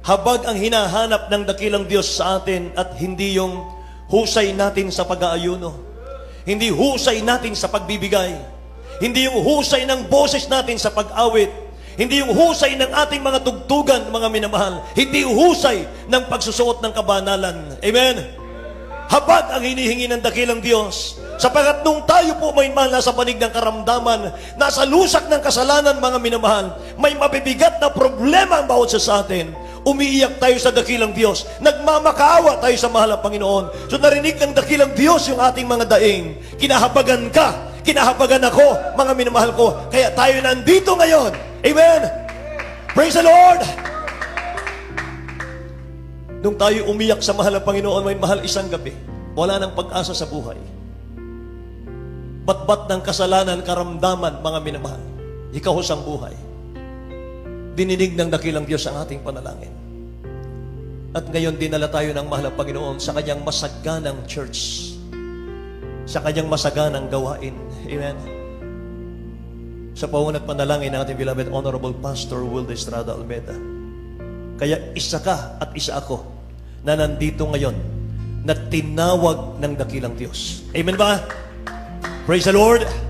Habag ang hinahanap ng dakilang Diyos sa atin at hindi yung husay natin sa pag-aayuno. Hindi husay natin sa pagbibigay. Hindi yung husay ng boses natin sa pag-awit. Hindi yung husay ng ating mga tugtugan, mga minamahal. Hindi yung husay ng pagsusuot ng kabanalan. Amen? Habag ang hinihingi ng dakilang Diyos. Sapagat nung tayo po may nasa panig ng karamdaman, nasa lusak ng kasalanan, mga minamahal, may mabibigat na problema ang bawat sa atin. Umiiyak tayo sa dakilang Diyos. Nagmamakaawa tayo sa mahal na Panginoon. So narinig ng dakilang Diyos yung ating mga daing. Kinahabagan ka, kinahabagan ako, mga minamahal ko. Kaya tayo nandito ngayon. Amen? Praise the Lord! Nung tayo umiyak sa mahal na Panginoon, may mahal isang gabi. Wala nang pag-asa sa buhay. Batbat ng kasalanan, karamdaman, mga minamahal. Ikahos ang buhay. Dininig ng dakilang Diyos ang ating panalangin. At ngayon dinala tayo ng mahal na Panginoon sa kanyang masaganang church. Sa kanyang masaganang gawain. Amen? Sa paunang panalangin ng ating beloved Honorable Pastor Will Estrada Almeida. Kaya isa ka at isa ako na nandito ngayon na tinawag ng dakilang Diyos. Amen ba? Praise the Lord!